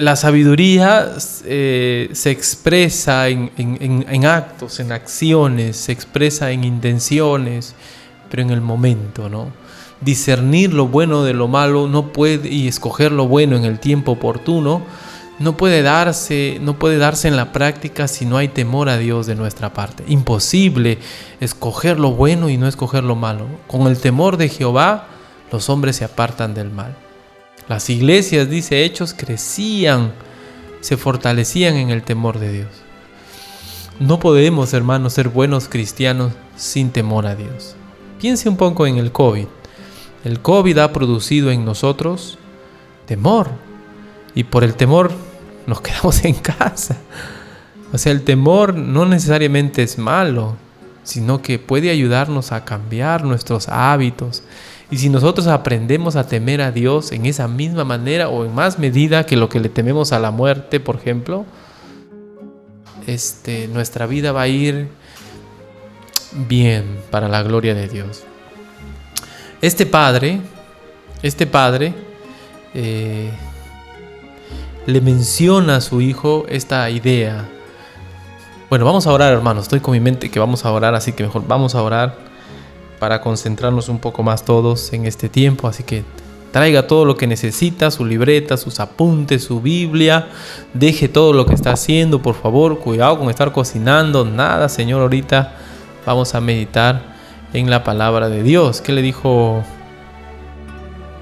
la sabiduría se expresa en actos, en acciones, se expresa en intenciones, pero en el momento, ¿no? Discernir lo bueno de lo malo no puede, y escoger lo bueno en el tiempo oportuno no puede darse en la práctica si no hay temor a Dios de nuestra parte. Imposible escoger lo bueno y no escoger lo malo. Con el temor de Jehová, los hombres se apartan del mal. Las iglesias, dice Hechos, crecían, se fortalecían en el temor de Dios. No podemos, hermanos, ser buenos cristianos sin temor a Dios. Piense un poco en el COVID. El COVID ha producido en nosotros temor. Y por el temor nos quedamos en casa. O sea, el temor no necesariamente es malo, sino que puede ayudarnos a cambiar nuestros hábitos. Y si nosotros aprendemos a temer a Dios en esa misma manera o en más medida que lo que le tememos a la muerte, por ejemplo, nuestra vida va a ir bien para la gloria de Dios. Este padre le menciona a su hijo esta idea. Bueno, vamos a orar, hermanos. Estoy con mi mente que vamos a orar, así que mejor vamos a orar para concentrarnos un poco más todos en este tiempo. Así que traiga todo lo que necesita, su libreta, sus apuntes, su Biblia. Deje todo lo que está haciendo, por favor. Cuidado con estar cocinando. Nada, Señor, ahorita vamos a meditar en la palabra de Dios. ¿Qué le dijo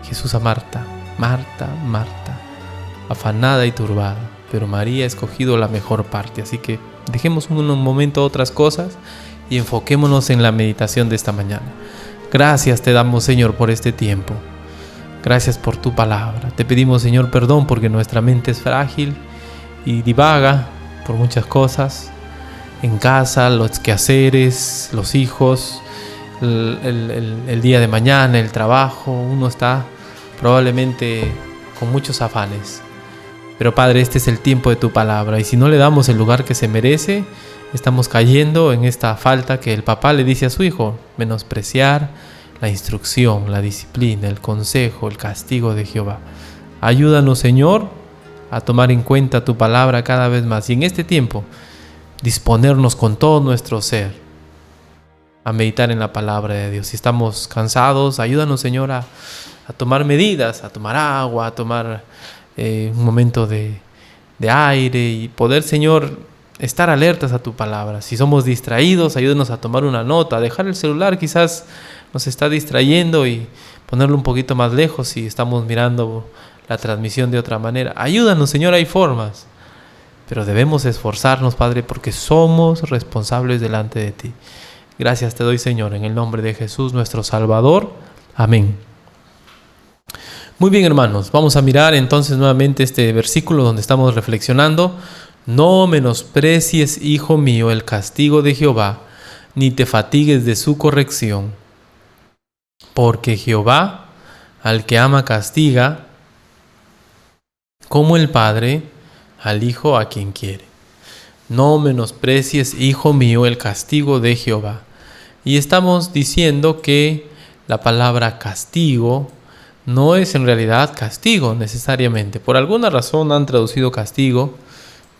Jesús a Marta? Marta, Marta, afanada y turbada, pero María ha escogido la mejor parte. Así que dejemos un momento otras cosas y enfoquémonos en la meditación de esta mañana. Gracias te damos, Señor, por este tiempo. Gracias por tu palabra. Te pedimos, Señor, perdón porque nuestra mente es frágil y divaga por muchas cosas. En casa, los quehaceres, los hijos, el día de mañana, el trabajo. Uno está probablemente con muchos afanes. Pero Padre, este es el tiempo de tu palabra, y si no le damos el lugar que se merece, estamos cayendo en esta falta que el papá le dice a su hijo: menospreciar la instrucción, la disciplina, el consejo, el castigo de Jehová. Ayúdanos, Señor, a tomar en cuenta tu palabra cada vez más, y en este tiempo disponernos con todo nuestro ser a meditar en la palabra de Dios. Si estamos cansados, ayúdanos, Señor, a tomar medidas, a tomar agua, a tomar un momento de aire y poder, Señor, estar alertas a tu palabra. Si somos distraídos, ayúdanos a tomar una nota, a dejar el celular, quizás nos está distrayendo, y ponerlo un poquito más lejos si estamos mirando la transmisión de otra manera. Ayúdanos, Señor, hay formas, pero debemos esforzarnos, Padre, porque somos responsables delante de ti. Gracias te doy, Señor, en el nombre de Jesús, nuestro Salvador. Amén. Muy bien, hermanos, vamos a mirar entonces nuevamente este versículo donde estamos reflexionando. No menosprecies, hijo mío, el castigo de Jehová, ni te fatigues de su corrección. Porque Jehová, al que ama, castiga, como el Padre al Hijo a quien quiere. No menosprecies, hijo mío, el castigo de Jehová. Y estamos diciendo que la palabra castigo no es en realidad castigo necesariamente. Por alguna razón han traducido castigo,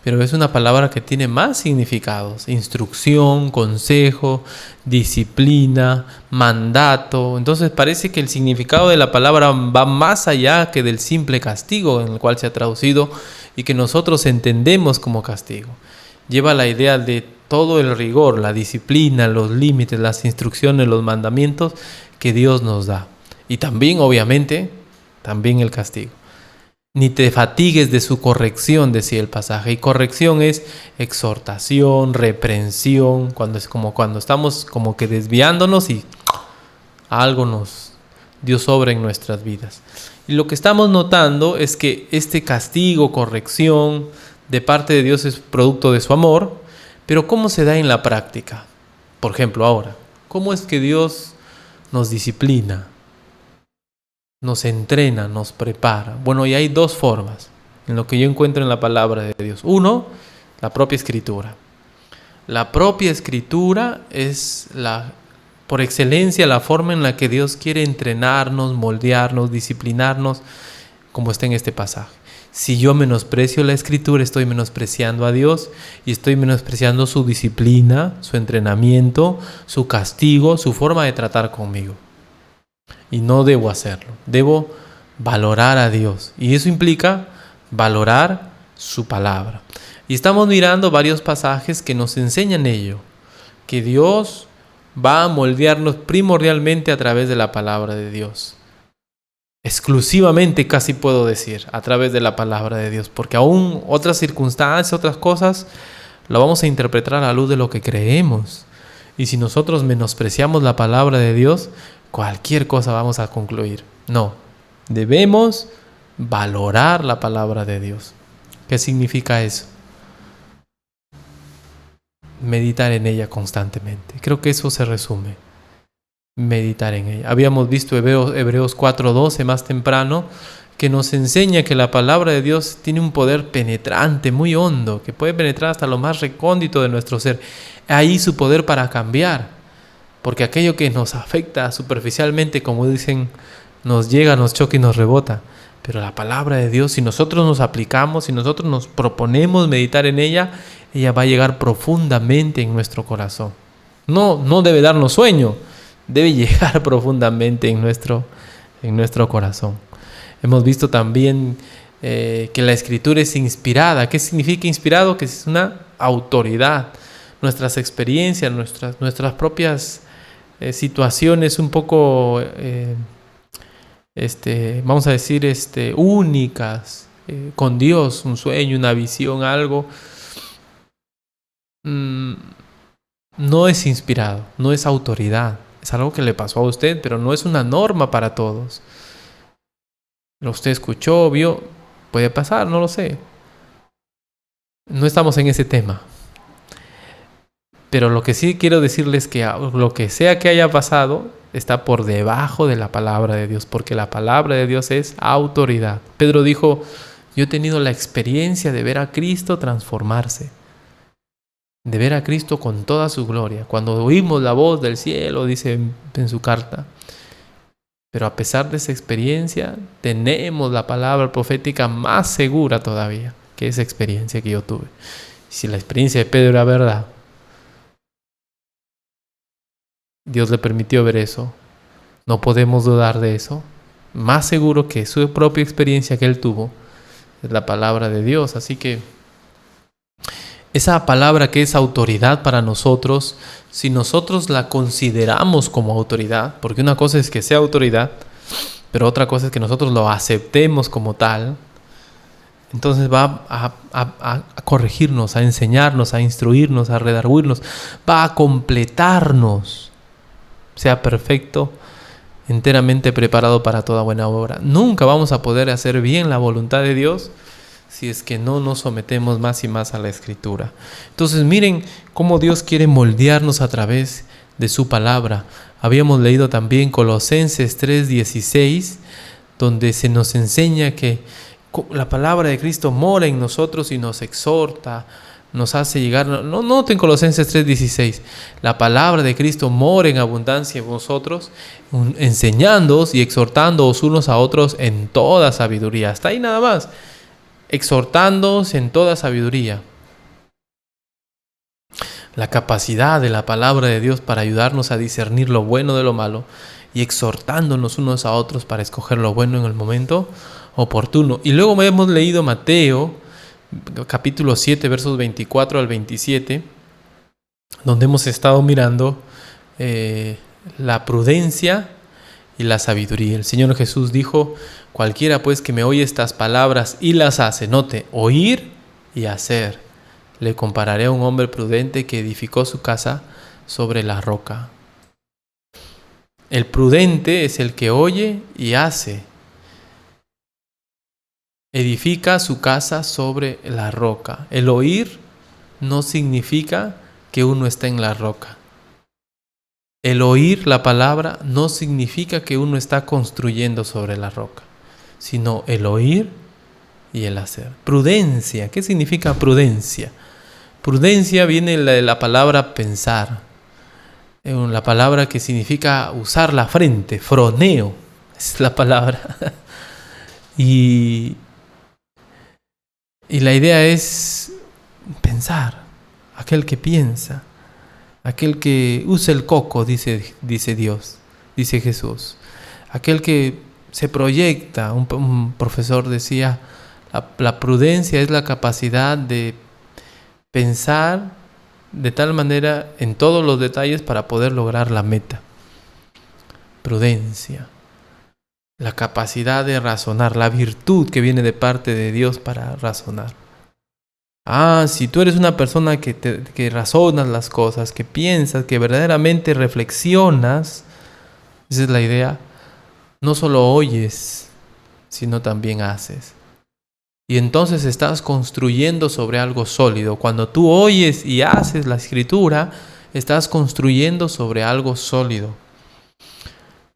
pero es una palabra que tiene más significados: instrucción, consejo, disciplina, mandato. Entonces parece que el significado de la palabra va más allá que del simple castigo en el cual se ha traducido y que nosotros entendemos como castigo. Lleva la idea de todo el rigor, la disciplina, los límites, las instrucciones, los mandamientos que Dios nos da. Y también, obviamente, también el castigo. Ni te fatigues de su corrección, decía el pasaje. Y corrección es exhortación, reprensión, cuando estamos como que desviándonos y algo Dios obra en nuestras vidas. Y lo que estamos notando es que este castigo, corrección de parte de Dios es producto de su amor, pero ¿cómo se da en la práctica? Por ejemplo, ahora, ¿cómo es que Dios nos disciplina, nos entrena, nos prepara? Bueno, y hay dos formas en lo que yo encuentro en la palabra de Dios. Uno, la propia Escritura. La propia Escritura es por excelencia la forma en la que Dios quiere entrenarnos, moldearnos, disciplinarnos, como está en este pasaje. Si yo menosprecio la Escritura, estoy menospreciando a Dios y estoy menospreciando su disciplina, su entrenamiento, su castigo, su forma de tratar conmigo. Y no debo hacerlo. Debo valorar a Dios. Y eso implica valorar su palabra. Y estamos mirando varios pasajes que nos enseñan ello. Que Dios va a moldearnos primordialmente a través de la palabra de Dios. Exclusivamente, casi puedo decir, a través de la palabra de Dios. Porque aún otras circunstancias, otras cosas, lo vamos a interpretar a la luz de lo que creemos. Y si nosotros menospreciamos la palabra de Dios, cualquier cosa vamos a concluir. No, debemos valorar la palabra de Dios. ¿Qué significa eso? Meditar en ella constantemente. Creo que eso se resume. Meditar en ella. Habíamos visto Hebreos 4:12 más temprano, que nos enseña que la palabra de Dios tiene un poder penetrante, muy hondo, que puede penetrar hasta lo más recóndito de nuestro ser. Ahí su poder para cambiar, porque aquello que nos afecta superficialmente, como dicen, nos llega, nos choca y nos rebota. Pero la palabra de Dios, si nosotros nos aplicamos, si nosotros nos proponemos meditar en ella, ella va a llegar profundamente en nuestro corazón. No debe darnos sueño, debe llegar profundamente en nuestro corazón. Hemos visto también que la Escritura es inspirada. ¿Qué significa inspirado? Que es una autoridad. Nuestras experiencias, nuestras propias situaciones un poco, vamos a decir, únicas, con Dios, un sueño, una visión, algo, no es inspirado, no es autoridad. Es algo que le pasó a usted, pero no es una norma para todos. Usted escuchó, vio, puede pasar, no lo sé. No estamos en ese tema. Pero lo que sí quiero decirles es que lo que sea que haya pasado está por debajo de la palabra de Dios, porque la palabra de Dios es autoridad. Pedro dijo, yo he tenido la experiencia de ver a Cristo transformarse, de ver a Cristo con toda su gloria. Cuando oímos la voz del cielo, dice en su carta. Pero a pesar de esa experiencia, tenemos la palabra profética más segura todavía que esa experiencia que yo tuve. Si la experiencia de Pedro era verdad, Dios le permitió ver eso, no podemos dudar de eso. Más seguro que su propia experiencia que él tuvo es la palabra de Dios. Así que esa palabra que es autoridad para nosotros, si nosotros la consideramos como autoridad, porque una cosa es que sea autoridad, pero otra cosa es que nosotros lo aceptemos como tal, entonces va a corregirnos, a enseñarnos, a instruirnos, a redarguirnos, va a completarnos, sea perfecto, enteramente preparado para toda buena obra. Nunca vamos a poder hacer bien la voluntad de Dios si es que no nos sometemos más y más a la Escritura. Entonces miren cómo Dios quiere moldearnos a través de su palabra. Habíamos leído también Colosenses 3:16, donde se nos enseña que la palabra de Cristo mora en nosotros y nos exhorta, nos hace llegar. No noten Colosenses 3:16, la palabra de Cristo mora en abundancia en vosotros, enseñándoos y exhortándoos unos a otros en toda sabiduría. Hasta ahí nada más. Exhortándoos en toda sabiduría. La capacidad de la palabra de Dios para ayudarnos a discernir lo bueno de lo malo y exhortándonos unos a otros para escoger lo bueno en el momento oportuno. Y luego hemos leído Mateo, capítulo 7, versos 24 al 27, donde hemos estado mirando la prudencia y la sabiduría. El Señor Jesús dijo, cualquiera pues que me oye estas palabras y las hace, note, oír y hacer, le compararé a un hombre prudente que edificó su casa sobre la roca. El prudente es el que oye y hace. Edifica su casa sobre la roca. El oír no significa que uno está en la roca. El oír la palabra no significa que uno está construyendo sobre la roca, sino el oír y el hacer. Prudencia. ¿Qué significa prudencia? Prudencia viene de la palabra pensar. La palabra que significa usar la frente, froneo. Es la palabra. Y Y la idea es pensar, aquel que piensa, aquel que usa el coco, dice Dios, dice Jesús, aquel que se proyecta. Un profesor decía, la prudencia es la capacidad de pensar de tal manera en todos los detalles para poder lograr la meta. Prudencia, la capacidad de razonar, la virtud que viene de parte de Dios para razonar. Si tú eres una persona que razonas las cosas, que piensas, que verdaderamente reflexionas, esa es la idea, no solo oyes, sino también haces. Y entonces estás construyendo sobre algo sólido. Cuando tú oyes y haces la escritura, estás construyendo sobre algo sólido.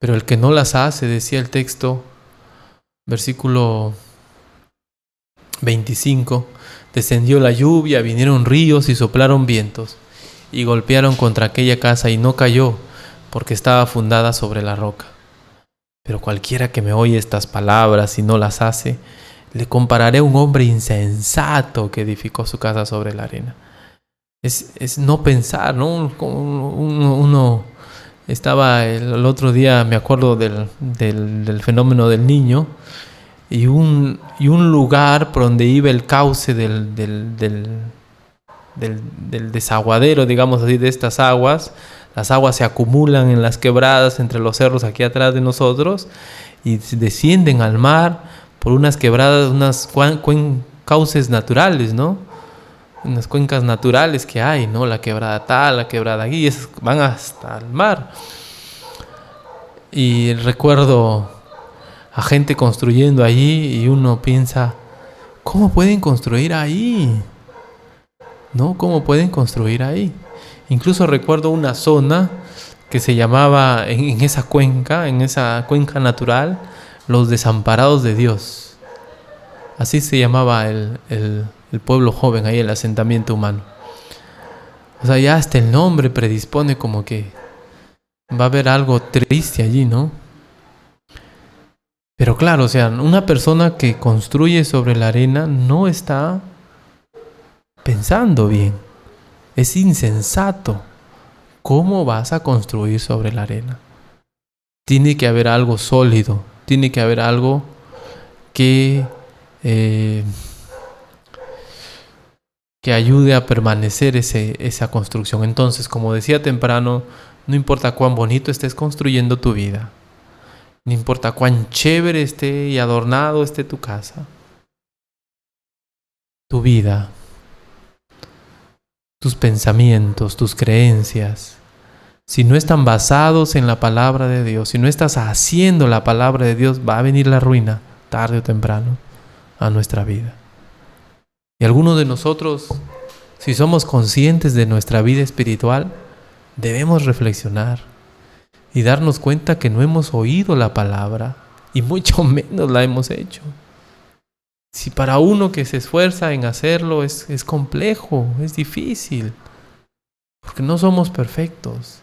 Pero el que no las hace, decía el texto, versículo 25, descendió la lluvia, vinieron ríos y soplaron vientos, y golpearon contra aquella casa y no cayó, porque estaba fundada sobre la roca. Pero cualquiera que me oye estas palabras y no las hace, le compararé a un hombre insensato que edificó su casa sobre la arena. Es no pensar, ¿no? Uno estaba el otro día, me acuerdo del fenómeno del Niño, y un lugar por donde iba el cauce del desaguadero, digamos así, de estas aguas. Las aguas se acumulan en las quebradas entre los cerros aquí atrás de nosotros y descienden al mar por unas quebradas, unas cauces naturales, ¿no? Unas cuencas naturales que hay, ¿no? La quebrada tal, la quebrada aquí, esas van hasta el mar. Y recuerdo a gente construyendo allí y uno piensa, ¿cómo pueden construir ahí? ¿No? ¿Cómo pueden construir ahí? Incluso recuerdo una zona que se llamaba en esa cuenca natural, los desamparados de Dios. Así se llamaba el pueblo joven ahí, el asentamiento humano. O sea, ya hasta el nombre predispone como que va a haber algo triste allí, ¿no? Pero claro, o sea, una persona que construye sobre la arena no está pensando bien. Es insensato. ¿Cómo vas a construir sobre la arena? Tiene que haber algo sólido. Tiene que haber algo que ayude a permanecer esa construcción. Entonces, como decía temprano, no importa cuán bonito estés construyendo tu vida, no importa cuán chévere esté y adornado esté tu casa, tu vida, tus pensamientos, tus creencias, si no están basados en la palabra de Dios, si no estás haciendo la palabra de Dios, va a venir la ruina, tarde o temprano, a nuestra vida. Y algunos de nosotros, si somos conscientes de nuestra vida espiritual, debemos reflexionar y darnos cuenta que no hemos oído la palabra y mucho menos la hemos hecho. Si para uno que se esfuerza en hacerlo es complejo, es difícil, porque no somos perfectos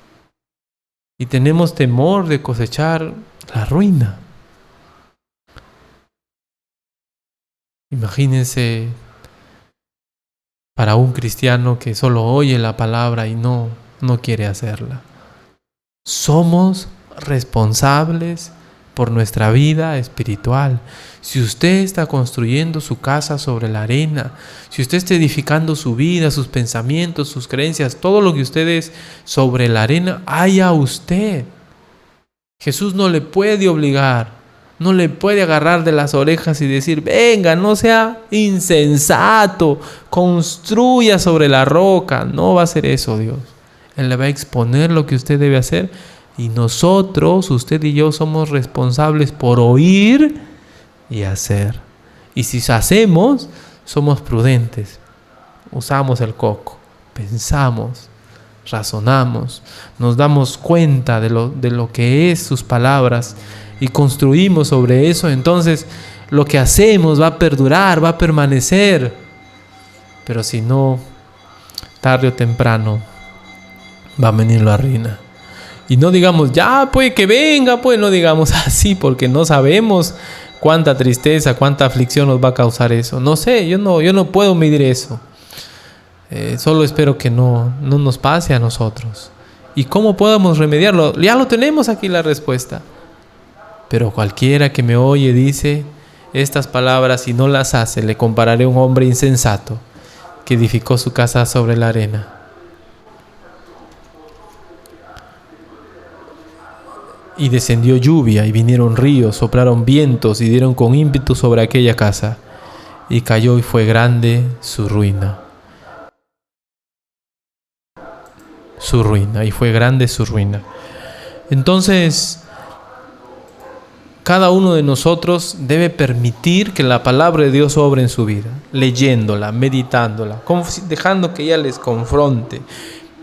y tenemos temor de cosechar la ruina. Imagínense para un cristiano que solo oye la palabra y no quiere hacerla. Somos responsables por nuestra vida espiritual. Si usted está construyendo su casa sobre la arena, si usted está edificando su vida, sus pensamientos, sus creencias, todo lo que usted es sobre la arena, haya usted. Jesús no le puede obligar, no le puede agarrar de las orejas y decir, venga, no sea insensato, construya sobre la roca. No va a hacer eso Dios. Él le va a exponer lo que usted debe hacer y nosotros, usted y yo, somos responsables por oír y hacer. Y si hacemos, somos prudentes. Usamos el coco, pensamos, razonamos, nos damos cuenta de lo que es sus palabras y construimos sobre eso. Entonces lo que hacemos va a perdurar, va a permanecer. Pero si no, tarde o temprano va a venir la ruina. Y no digamos, ya pues que venga, pues no digamos así porque no sabemos cuánta tristeza, cuánta aflicción nos va a causar eso. No sé, yo no puedo medir eso. Solo espero que no nos pase a nosotros. ¿Y cómo podemos remediarlo? Ya lo tenemos aquí la respuesta. Pero cualquiera que me oye dice estas palabras y no las hace, le compararé a un hombre insensato que edificó su casa sobre la arena. Y descendió lluvia, y vinieron ríos, soplaron vientos, y dieron con ímpetu sobre aquella casa. Y cayó, y fue grande su ruina. Su ruina, y fue grande su ruina. Entonces, cada uno de nosotros debe permitir que la palabra de Dios obre en su vida, leyéndola, meditándola, dejando que ella les confronte,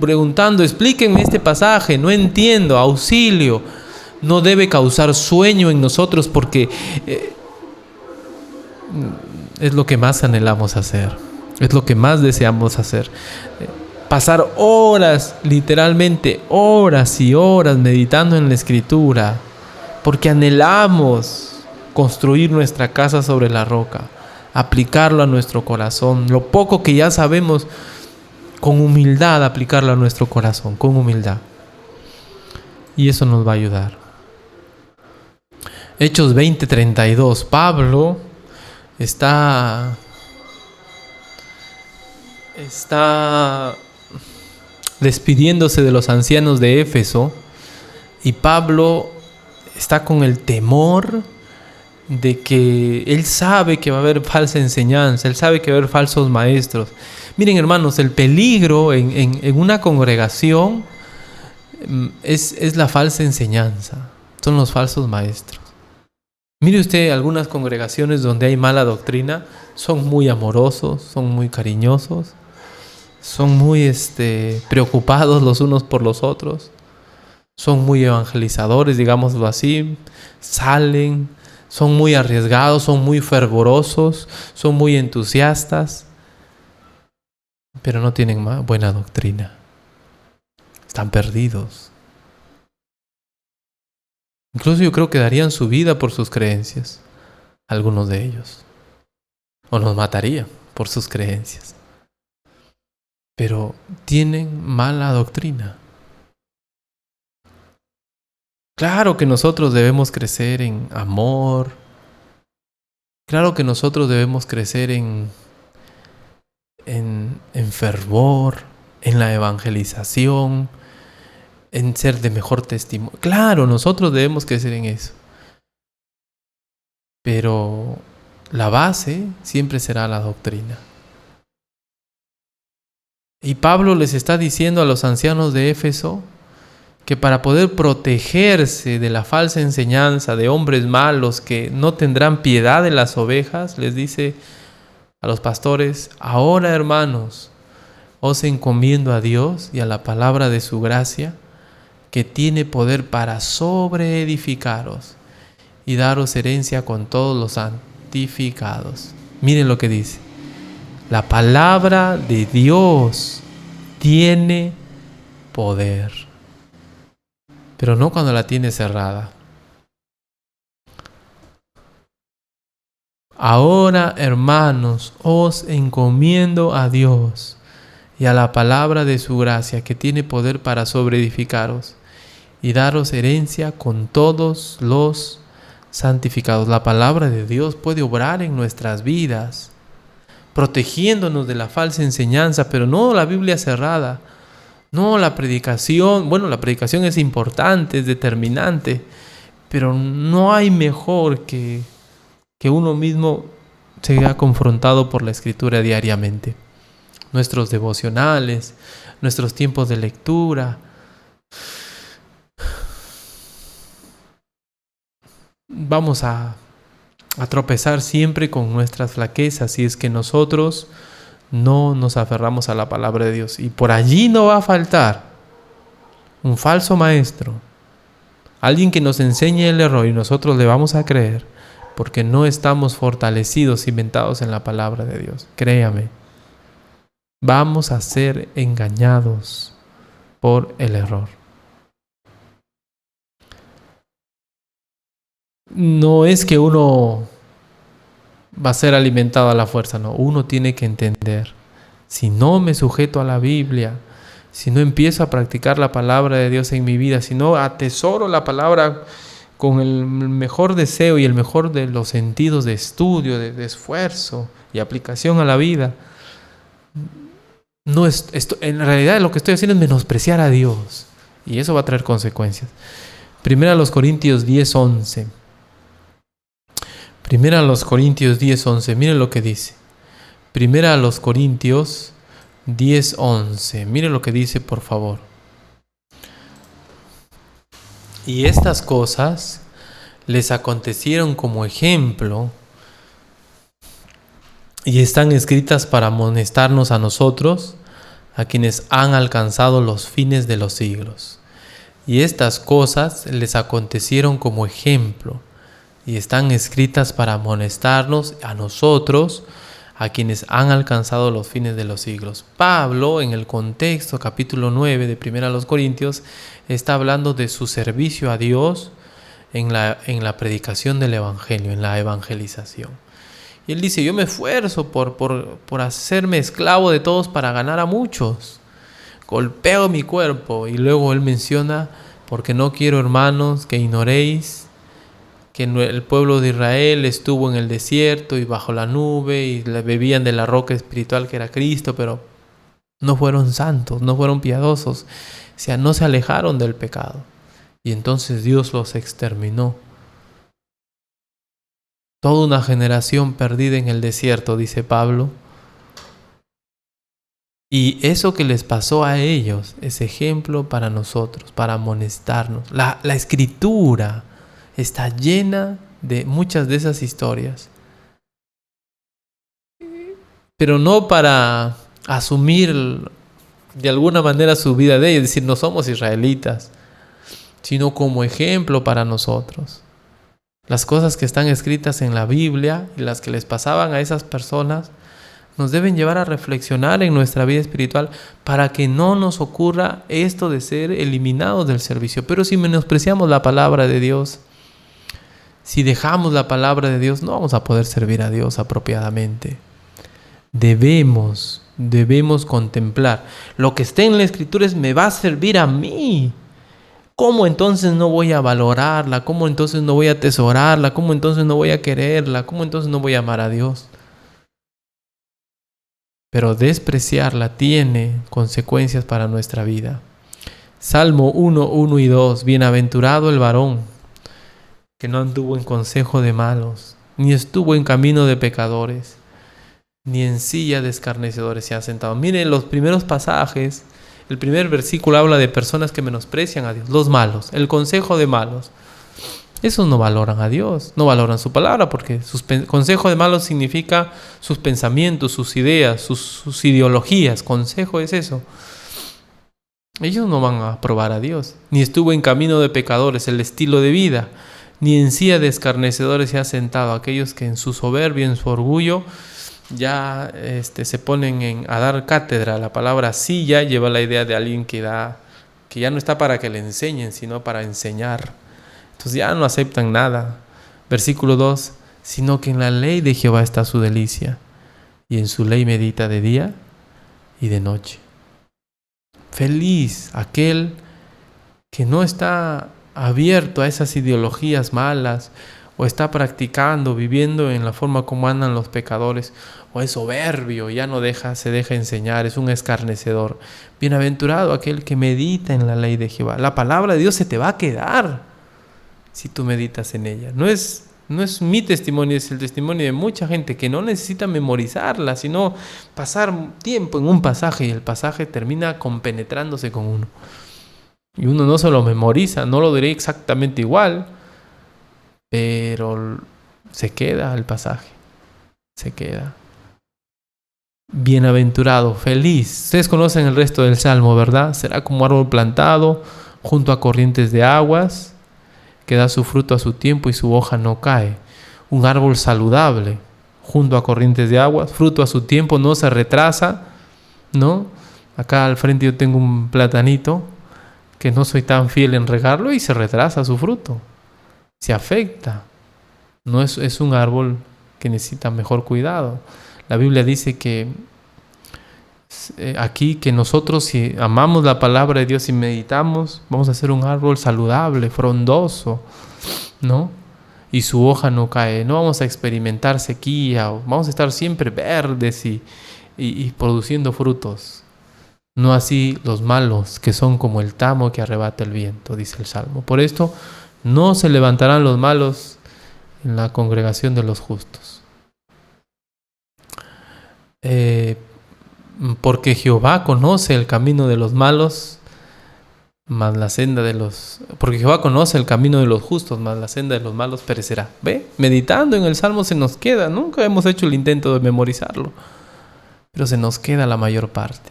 preguntando, explíquenme este pasaje, no entiendo, auxilio. No debe causar sueño en nosotros porque es lo que más anhelamos hacer, es lo que más deseamos hacer. Pasar horas, literalmente horas y horas meditando en la Escritura, porque anhelamos construir nuestra casa sobre la roca, aplicarlo a nuestro corazón, lo poco que ya sabemos, con humildad aplicarlo a nuestro corazón, con humildad. Y eso nos va a ayudar. Hechos 20:32. Pablo está despidiéndose de los ancianos de Éfeso, y Pablo está con el temor de que él sabe que va a haber falsa enseñanza, él sabe que va a haber falsos maestros. Miren, hermanos, el peligro en una congregación es la falsa enseñanza, son los falsos maestros. Mire usted, algunas congregaciones donde hay mala doctrina son muy amorosos, son muy cariñosos, son muy preocupados los unos por los otros, son muy evangelizadores, digámoslo así, salen, son muy arriesgados, son muy fervorosos, son muy entusiastas, pero no tienen buena doctrina, están perdidos. Incluso yo creo que darían su vida por sus creencias, algunos de ellos, o nos matarían por sus creencias, pero tienen mala doctrina. Claro que nosotros debemos crecer en amor, claro que nosotros debemos crecer en fervor, en la evangelización, en ser de mejor testimonio. Claro, nosotros debemos crecer en eso. Pero la base siempre será la doctrina. Y Pablo les está diciendo a los ancianos de Éfeso que para poder protegerse de la falsa enseñanza de hombres malos que no tendrán piedad de las ovejas, les dice a los pastores: ahora, hermanos, os encomiendo a Dios y a la palabra de su gracia, que tiene poder para sobreedificaros y daros herencia con todos los santificados. Miren lo que dice: la palabra de Dios tiene poder, pero no cuando la tiene cerrada. Ahora, hermanos, os encomiendo a Dios y a la palabra de su gracia, que tiene poder para sobreedificaros y daros herencia con todos los santificados. La palabra de Dios puede obrar en nuestras vidas, protegiéndonos de la falsa enseñanza, pero no la Biblia cerrada, no la predicación. Bueno, la predicación es importante, es determinante, pero no hay mejor que uno mismo sea confrontado por la Escritura diariamente. Nuestros devocionales, nuestros tiempos de lectura. Vamos a tropezar siempre con nuestras flaquezas si es que nosotros no nos aferramos a la palabra de Dios. Y por allí no va a faltar un falso maestro, alguien que nos enseñe el error y nosotros le vamos a creer porque no estamos fortalecidos, cimentados en la palabra de Dios. Créame, vamos a ser engañados por el error. no es que uno va a ser alimentado a la fuerza, no. Uno tiene que entender. Si no me sujeto a la Biblia, si no empiezo a practicar la palabra de Dios en mi vida, si no atesoro la palabra con el mejor deseo y el mejor de los sentidos de estudio, de esfuerzo y aplicación a la vida, no es, en realidad lo que estoy haciendo es menospreciar a Dios, y eso va a traer consecuencias. Primera a los Corintios 10:11. Primera a los Corintios 10:11. Miren lo que dice. Primera a los Corintios 10:11. Miren lo que dice, por favor. Y estas cosas les acontecieron como ejemplo y están escritas para amonestarnos a nosotros, a quienes han alcanzado los fines de los siglos. Y estas cosas les acontecieron como ejemplo y están escritas para amonestarnos a nosotros, a quienes han alcanzado los fines de los siglos. Pablo, en el contexto, capítulo 9 de Primera a los Corintios, está hablando de su servicio a Dios en la predicación del Evangelio, en la evangelización. Y él dice, yo me esfuerzo por hacerme esclavo de todos para ganar a muchos. Golpeo mi cuerpo. Y luego él menciona, porque no quiero, hermanos, que ignoréis que el pueblo de Israel estuvo en el desierto y bajo la nube y bebían de la roca espiritual que era Cristo, pero no fueron santos, no fueron piadosos, o sea, no se alejaron del pecado. Y entonces Dios los exterminó. Toda una generación perdida en el desierto, dice Pablo. Y eso que les pasó a ellos es ejemplo para nosotros, para amonestarnos. La Escritura está llena de muchas de esas historias, pero no para asumir de alguna manera su vida de ellos, es decir, no somos israelitas, sino como ejemplo para nosotros. Las cosas que están escritas en la Biblia y las que les pasaban a esas personas nos deben llevar a reflexionar en nuestra vida espiritual para que no nos ocurra esto de ser eliminados del servicio. Pero si menospreciamos la palabra de Dios, si dejamos la palabra de Dios, no vamos a poder servir a Dios apropiadamente. Debemos contemplar. Lo que esté en la Escritura me va a servir a mí. ¿Cómo entonces no voy a valorarla? ¿Cómo entonces no voy a atesorarla? ¿Cómo entonces no voy a quererla? ¿Cómo entonces no voy a amar a Dios? Pero despreciarla tiene consecuencias para nuestra vida. Salmo 1:1 y 2. Bienaventurado el varón que no anduvo en consejo de malos, ni estuvo en camino de pecadores, ni en silla de escarnecedores se ha sentado. Miren los primeros pasajes. El primer versículo habla de personas que menosprecian a Dios, los malos, el consejo de malos. Esos no valoran a Dios, no valoran su palabra, porque consejo de malos significa sus pensamientos, sus ideas, sus ideologías. Consejo es eso. Ellos no van a aprobar a Dios. Ni estuvo en camino de pecadores, el estilo de vida, ni en silla de escarnecedores se ha sentado. Aquellos que en su soberbia, en su orgullo, ya se ponen a dar cátedra. La palabra silla lleva la idea de alguien que ya no está para que le enseñen, sino para enseñar. Entonces ya no aceptan nada. Versículo 2, sino que en la ley de Jehová está su delicia, y en su ley medita de día y de noche. Feliz aquel que no está abierto a esas ideologías malas, o está practicando, viviendo en la forma como andan los pecadores, o es soberbio, ya no se deja enseñar, es un escarnecedor. Bienaventurado aquel que medita en la ley de Jehová. La palabra de Dios se te va a quedar si tú meditas en ella. No es mi testimonio, es el testimonio de mucha gente que no necesita memorizarla, sino pasar tiempo en un pasaje, y el pasaje termina compenetrándose con uno. Y uno no se lo memoriza, no lo diré exactamente igual, pero se queda el pasaje, se queda. Bienaventurado, feliz. Ustedes conocen el resto del Salmo, ¿verdad? Será como árbol plantado junto a corrientes de aguas, que da su fruto a su tiempo y su hoja no cae. Un árbol saludable junto a corrientes de aguas, fruto a su tiempo, no se retrasa, ¿no? Acá al frente yo tengo un platanito que no soy tan fiel en regarlo y se retrasa su fruto, se afecta. No es un árbol que necesita mejor cuidado. La Biblia dice que aquí que nosotros, si amamos la palabra de Dios y meditamos, vamos a ser un árbol saludable, frondoso, ¿no? Y su hoja no cae. No vamos a experimentar sequía, vamos a estar siempre verdes y produciendo frutos. No así los malos, que son como el tamo que arrebata el viento, dice el Salmo. Por esto no se levantarán los malos en la congregación de los justos. Porque Jehová conoce el camino de los malos, mas la senda de los... Porque Jehová conoce el camino de los justos, mas la senda de los malos perecerá. ¿Ve? Meditando en el Salmo se nos queda. Nunca hemos hecho el intento de memorizarlo, pero se nos queda la mayor parte.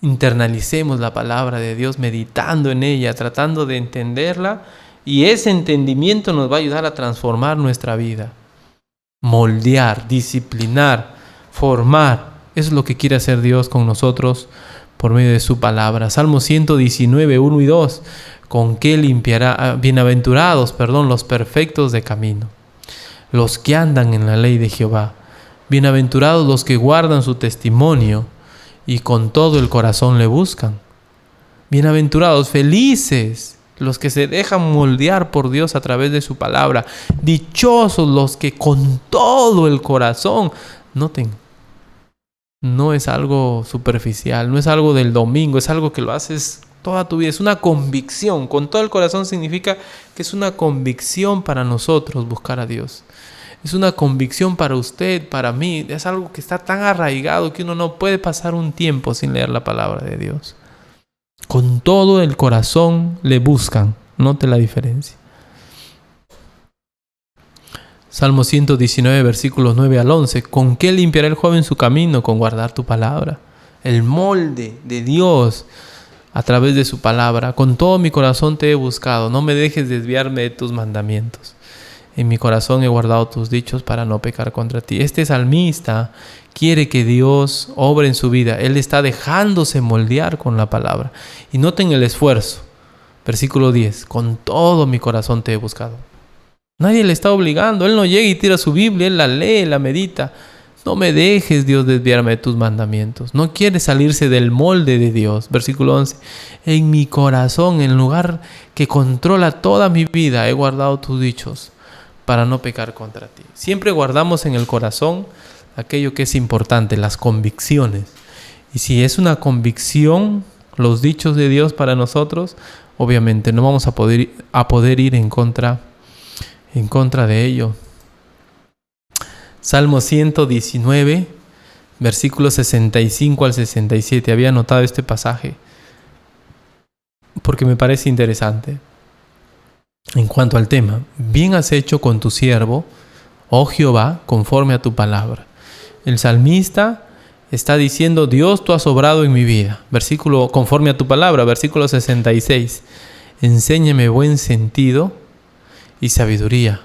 Internalicemos la palabra de Dios, meditando en ella, tratando de entenderla, y ese entendimiento nos va a ayudar a transformar nuestra vida. Moldear, disciplinar, formar. Eso es lo que quiere hacer Dios con nosotros por medio de su palabra. Salmo 119, 1 y 2. ¿Con qué limpiará? Bienaventurados, los perfectos de camino, los que andan en la ley de Jehová. Bienaventurados los que guardan su testimonio y con todo el corazón le buscan. Bienaventurados, felices los que se dejan moldear por Dios a través de su palabra. Dichosos los que con todo el corazón. Noten, no es algo superficial, no es algo del domingo, es algo que lo haces toda tu vida. Es una convicción. Con todo el corazón significa que es una convicción para nosotros buscar a Dios. Es una convicción para usted, para mí. Es algo que está tan arraigado que uno no puede pasar un tiempo sin leer la palabra de Dios. Con todo el corazón le buscan. Note la diferencia. Salmo 119, versículos 9 al 11. ¿Con qué limpiará el joven su camino? Con guardar tu palabra. El molde de Dios a través de su palabra. Con todo mi corazón te he buscado. No me dejes desviarme de tus mandamientos. En mi corazón he guardado tus dichos para no pecar contra ti. Este salmista quiere que Dios obre en su vida. Él está dejándose moldear con la palabra. Y noten el esfuerzo. Versículo 10. Con todo mi corazón te he buscado. Nadie le está obligando. Él no llega y tira su Biblia. Él la lee, la medita. No me dejes, Dios, desviarme de tus mandamientos. No quiere salirse del molde de Dios. Versículo 11. En mi corazón, en el lugar que controla toda mi vida, he guardado tus dichos para no pecar contra ti. Siempre guardamos en el corazón aquello que es importante, las convicciones. Y si es una convicción, los dichos de Dios para nosotros, obviamente no vamos a poder ir en contra de ello. Salmo 119, versículos 65 al 67. Había anotado este pasaje porque me parece interesante. En cuanto al tema, bien has hecho con tu siervo, oh Jehová, conforme a tu palabra. El salmista está diciendo, Dios, tú has obrado en mi vida. Versículo, conforme a tu palabra, versículo 66. Enséñame buen sentido y sabiduría,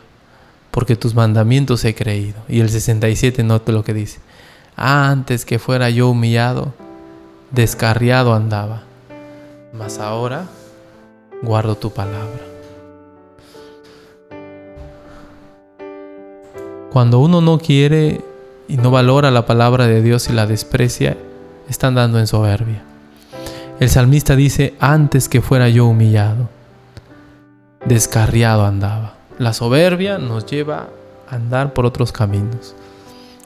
porque tus mandamientos he creído. Y el 67, note lo que dice. Antes que fuera yo humillado, descarriado andaba, mas ahora guardo tu palabra. Cuando uno no quiere y no valora la palabra de Dios y la desprecia, está andando en soberbia. El salmista dice, antes que fuera yo humillado, descarriado andaba. La soberbia nos lleva a andar por otros caminos.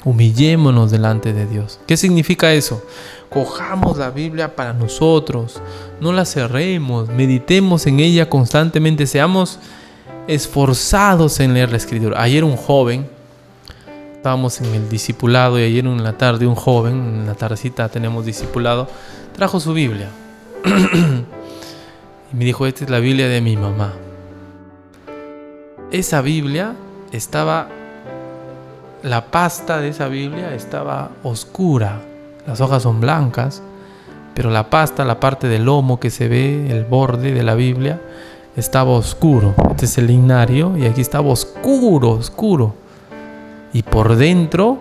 Humillémonos delante de Dios. ¿Qué significa eso? Cojamos la Biblia para nosotros, no la cerremos, meditemos en ella constantemente, seamos esforzados en leer la Escritura. Ayer un joven, estábamos en el discipulado y ayer en la tarde un joven, en la tardecita tenemos discipulado, trajo su Biblia y me dijo, esta es la Biblia de mi mamá. Esa Biblia estaba, la pasta de esa Biblia estaba oscura, las hojas son blancas, pero la pasta, la parte del lomo que se ve, el borde de la Biblia, estaba oscuro. Este es el linario y aquí estaba oscuro. Y por dentro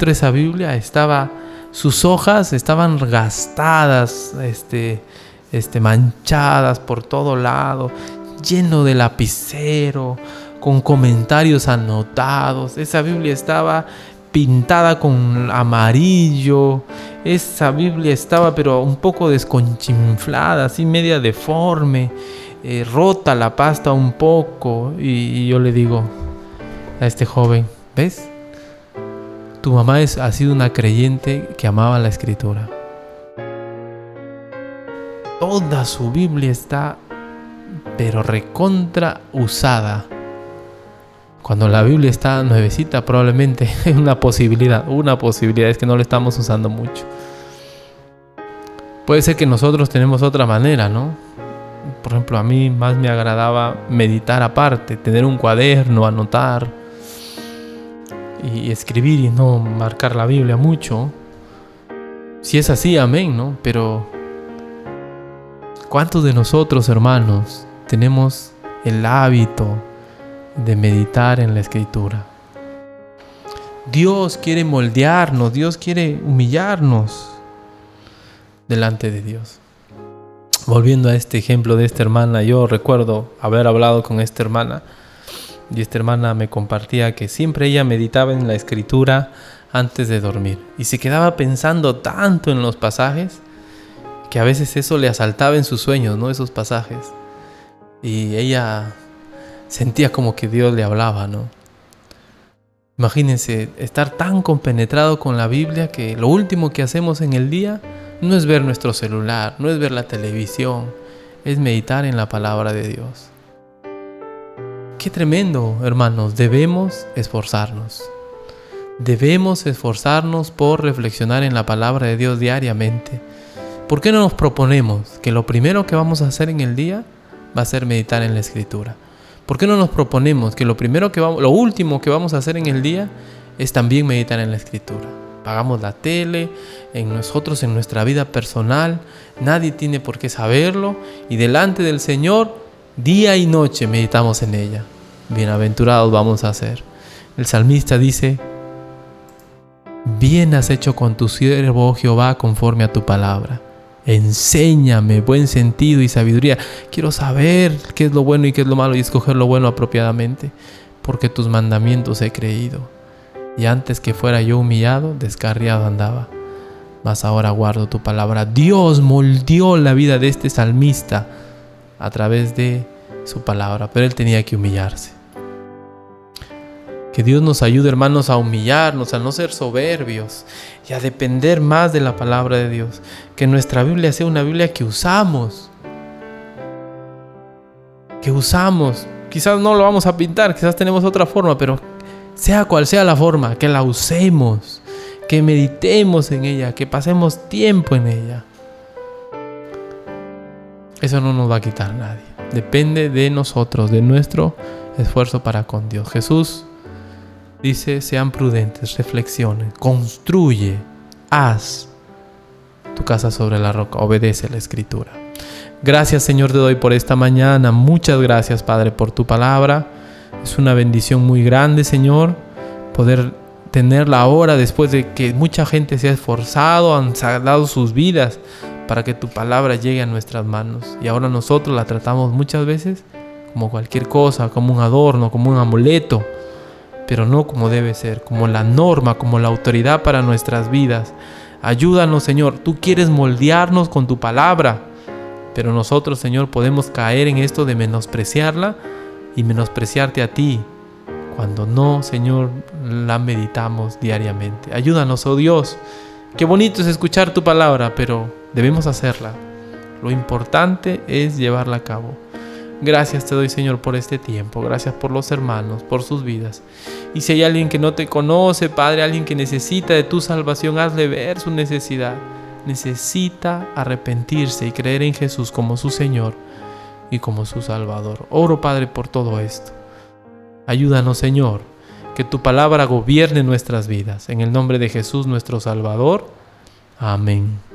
esa Biblia estaba, sus hojas estaban gastadas, manchadas por todo lado, lleno de lapicero, con comentarios anotados. Esa Biblia estaba pintada con amarillo. Esa Biblia estaba pero un poco desconchinflada, así media deforme, rota la pasta un poco. Y yo le digo a este joven, ¿ves? Tu mamá ha sido una creyente que amaba la escritura. Toda su Biblia está pero recontra usada. Cuando la Biblia está nuevecita, probablemente es una posibilidad es que no la estamos usando mucho. Puede ser que nosotros tenemos otra manera, ¿no? Por ejemplo, a mí más me agradaba meditar aparte, tener un cuaderno, anotar y escribir y no marcar la Biblia mucho. Si es así, amén, ¿no? Pero ¿cuántos de nosotros, hermanos, tenemos el hábito de meditar en la Escritura? Dios quiere moldearnos, Dios quiere humillarnos delante de Dios. Volviendo a este ejemplo de esta hermana, yo recuerdo haber hablado con esta hermana y esta hermana me compartía que siempre ella meditaba en la Escritura antes de dormir y se quedaba pensando tanto en los pasajes que a veces eso le asaltaba en sus sueños, ¿no? Esos pasajes. Y ella sentía como que Dios le hablaba, ¿no? Imagínense estar tan compenetrado con la Biblia que lo último que hacemos en el día no es ver nuestro celular, no es ver la televisión, es meditar en la palabra de Dios. Qué tremendo, hermanos. Debemos esforzarnos. Debemos esforzarnos por reflexionar en la palabra de Dios diariamente. ¿Por qué no nos proponemos que lo primero que vamos a hacer en el día va a ser meditar en la Escritura? ¿Por qué no nos proponemos que lo último que vamos a hacer en el día es también meditar en la Escritura? Pagamos la tele, en nuestra vida personal, nadie tiene por qué saberlo, y delante del Señor, día y noche meditamos en ella. Bienaventurados vamos a ser. El salmista dice: bien has hecho con tu siervo, oh Jehová, conforme a tu palabra. Enséñame buen sentido y sabiduría. Quiero saber qué es lo bueno y qué es lo malo y escoger lo bueno apropiadamente, porque tus mandamientos he creído. Y antes que fuera yo humillado, descarriado andaba, mas ahora guardo tu palabra. Dios moldeó la vida de este salmista a través de su palabra, pero él tenía que humillarse. Que Dios nos ayude, hermanos, a humillarnos, a no ser soberbios y a depender más de la palabra de Dios. Que nuestra Biblia sea una Biblia que usamos. Quizás no lo vamos a pintar, quizás tenemos otra forma, pero sea cual sea la forma, que la usemos, que meditemos en ella, que pasemos tiempo en ella. Eso no nos va a quitar nadie. Depende de nosotros, de nuestro esfuerzo para con Dios. Jesús dice: sean prudentes, reflexionen, construye, haz tu casa sobre la roca, obedece la Escritura. Gracias, Señor, te doy por esta mañana. Muchas gracias, Padre, por tu palabra. Es una bendición muy grande, Señor, poder tenerla ahora después de que mucha gente se ha esforzado, han dado sus vidas para que tu palabra llegue a nuestras manos. Y ahora nosotros la tratamos muchas veces como cualquier cosa, como un adorno, como un amuleto, pero no como debe ser, como la norma, como la autoridad para nuestras vidas. Ayúdanos, Señor. Tú quieres moldearnos con tu palabra, pero nosotros, Señor, podemos caer en esto de menospreciarla y menospreciarte a ti cuando no, Señor, la meditamos diariamente. Ayúdanos, oh Dios. Qué bonito es escuchar tu palabra, pero debemos hacerla. Lo importante es llevarla a cabo. Gracias te doy, Señor, por este tiempo. Gracias por los hermanos, por sus vidas. Y si hay alguien que no te conoce, Padre, alguien que necesita de tu salvación, hazle ver su necesidad. Necesita arrepentirse y creer en Jesús como su Señor y como su Salvador. Oro, Padre, por todo esto. Ayúdanos, Señor, que tu palabra gobierne nuestras vidas. En el nombre de Jesús, nuestro Salvador. Amén.